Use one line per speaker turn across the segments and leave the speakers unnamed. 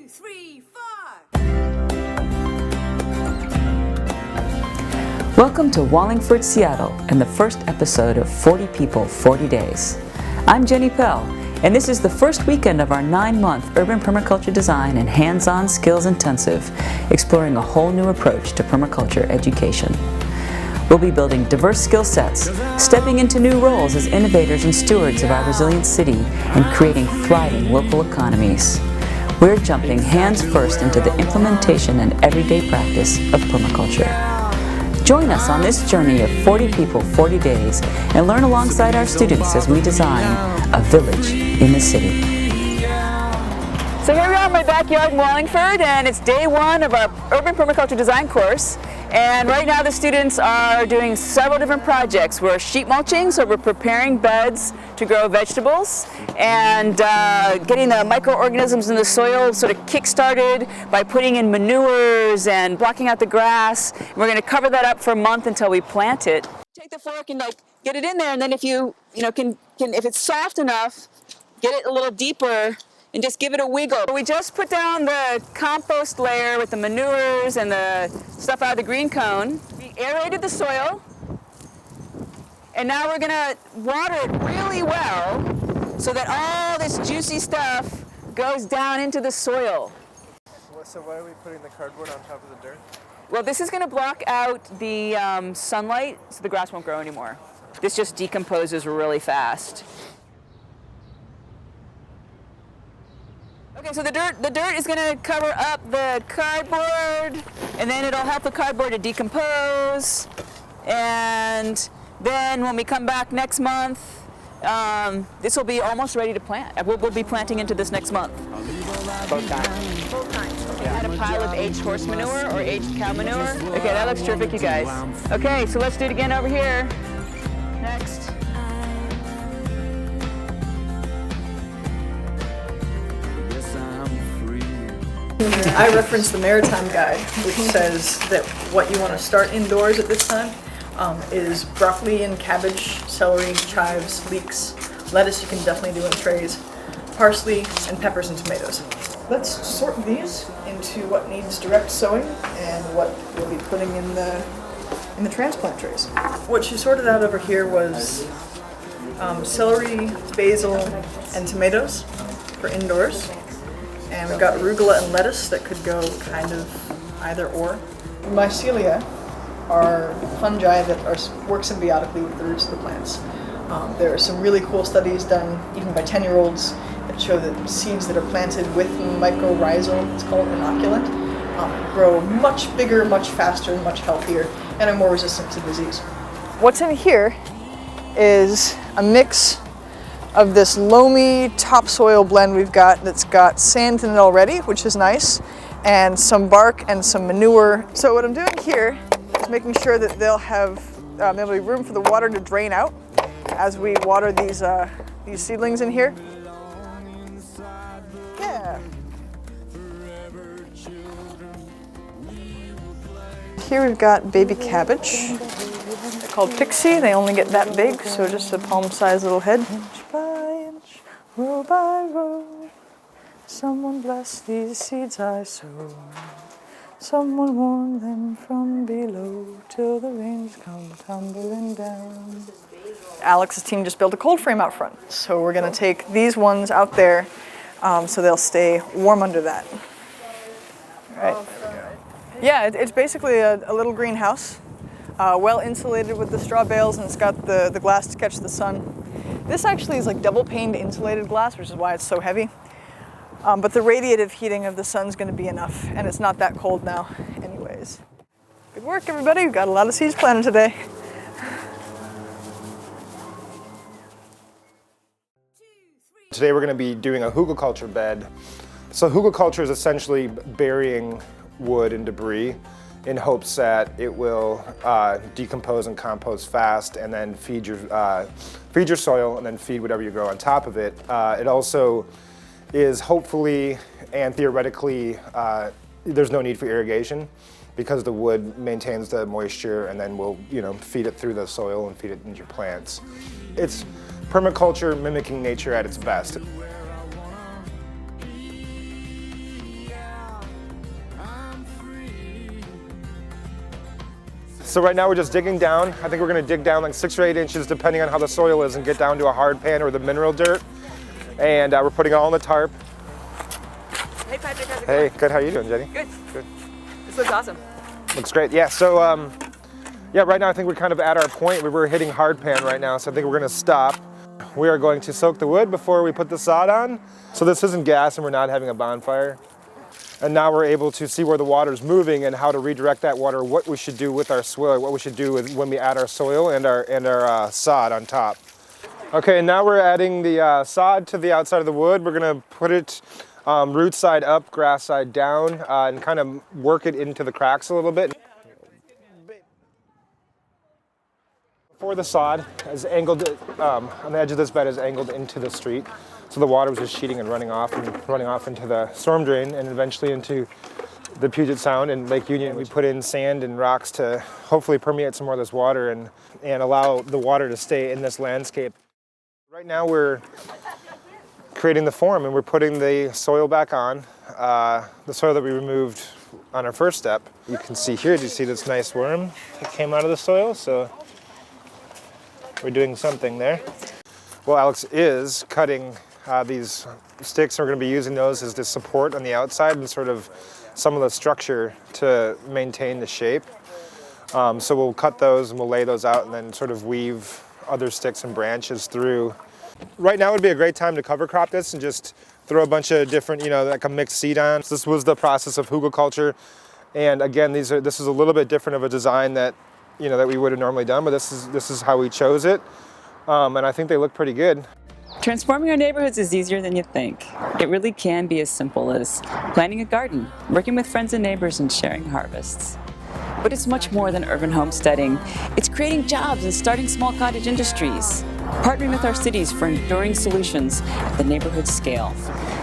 3, 4.
Welcome to Wallingford, Seattle, and the first episode of 40 People, 40 Days. I'm Jenny Pell, and this is the first weekend of our 9-month urban permaculture design and hands-on skills intensive, exploring a whole new approach to permaculture education. We'll be building diverse skill sets, stepping into new roles as innovators and stewards of our resilient city, and creating thriving local economies. We're jumping hands first into the implementation and everyday practice of permaculture. Join us on this journey of 40 people, 40 days, and learn alongside our students as we design a village in the city. So here we are in my backyard in Wallingford, and it's day one of our urban permaculture design course. And right now the students are doing several different projects. We're sheet mulching, so we're preparing beds to grow vegetables, and getting the microorganisms in the soil sort of kick-started by putting in manures and blocking out the grass. And we're going to cover that up for a month until we plant it. Take the fork and get it in there, and then if you can if it's soft enough, get it a little deeper and just give it a wiggle. We just put down the compost layer with the manures and the stuff out of the green cone. We aerated the soil, and now we're gonna water it really well so that all this juicy stuff goes down into the soil.
So why are we putting the cardboard on top of the dirt?
Well, this is gonna block out the sunlight so the grass won't grow anymore. This just decomposes really fast. Okay, so the dirt is going to cover up the cardboard, and then it'll help the cardboard to decompose. And then when we come back next month, this will be almost ready to plant. We'll be planting into this next month. Both times.
Both times.
We had a pile of aged horse manure or aged cow manure. Okay, that looks terrific, you guys. Okay, so let's do it again over here. Next.
I reference the Maritime Guide, which says that what you want to start indoors at this time is broccoli and cabbage, celery, chives, leeks, lettuce you can definitely do in trays, parsley, and peppers and tomatoes. Let's sort these into what needs direct sowing and what we'll be putting in the transplant trays. What she sorted out over here was celery, basil, and tomatoes for indoors. And we've got arugula and lettuce that could go kind of either or. Mycelia are fungi that work symbiotically with the roots of the plants. There are some really cool studies done even by 10-year-olds that show that seeds that are planted with mycorrhizal, it's called inoculant, grow much bigger, much faster, and much healthier, and are more resistant to disease. What's in here is a mix of this loamy topsoil blend we've got that's got sand in it already, which is nice, and some bark and some manure. So what I'm doing here is making sure that there'll be room for the water to drain out as we water these seedlings in here. Yeah. Here we've got baby cabbage. They're called pixie. They only get that big, so just a palm-sized little head. Inch by inch, row by row, someone bless these seeds I sow. Someone warn them from below till the rains come tumbling down. Alex's team just built a cold frame out front, so we're going to take these ones out there so they'll stay warm under that. All right. Yeah, it's basically a little greenhouse. Well insulated with the straw bales, and it's got the glass to catch the sun. This actually is like double paned insulated glass, which is why it's so heavy. But the radiative heating of the sun's going to be enough, and it's not that cold now anyways. Good work, everybody. We've got a lot of seeds planted today.
Today we're going to be doing a hugelkultur bed. So hugelkultur is essentially burying wood and debris in hopes that it will decompose and compost fast, and then feed your soil, and then feed whatever you grow on top of it. It also is hopefully and theoretically there's no need for irrigation because the wood maintains the moisture, and then we'll feed it through the soil and feed it into your plants. It's permaculture mimicking nature at its best. So right now we're just digging down. I think we're gonna dig down like 6 or 8 inches depending on how the soil is and get down to a hard pan or the mineral dirt. And we're putting it all in the tarp.
Hey Patrick, how's it
Hey, good, how are you doing, Jenny?
Good.
Good.
This looks awesome.
Looks great, yeah. So, yeah, right now I think we're kind of at our point where we're hitting hard pan right now, so I think we're gonna stop. We are going to soak the wood before we put the sod on. So this isn't gas and we're not having a bonfire. And now we're able to see where the water's moving and how to redirect that water, what we should do with our soil, what we should do when we add our soil and our sod on top. Okay, now we're adding the sod to the outside of the wood. We're gonna put it root side up, grass side down, and kind of work it into the cracks a little bit. Before the sod is angled, on the edge of this bed is angled into the street. So the water was just sheeting and running off into the storm drain and eventually into the Puget Sound and Lake Union. We put in sand and rocks to hopefully permeate some more of this water and allow the water to stay in this landscape. Right now we're creating the form and we're putting the soil back on, the soil that we removed on our first step. You can see here, do you see this nice worm that came out of the soil? So we're doing something there. Well, Alex is cutting these sticks, and we're going to be using those as the support on the outside and sort of some of the structure to maintain the shape. So we'll cut those and we'll lay those out and then sort of weave other sticks and branches through. Right now would be a great time to cover crop this and just throw a bunch of different, like a mixed seed on. So this was the process of hugelkultur. And again, this is a little bit different of a design that, that we would have normally done, but this is how we chose it. And I think they look pretty good.
Transforming our neighborhoods is easier than you think. It really can be as simple as planting a garden, working with friends and neighbors, and sharing harvests. But it's much more than urban homesteading. It's creating jobs and starting small cottage industries, partnering with our cities for enduring solutions at the neighborhood scale.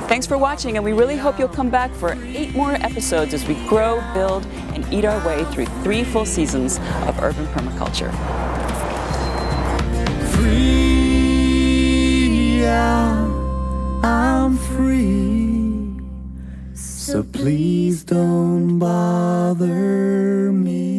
Thanks for watching, and we really hope you'll come back for 8 more episodes as we grow, build, and eat our way through 3 full seasons of urban permaculture.
I'm free, so please don't bother me.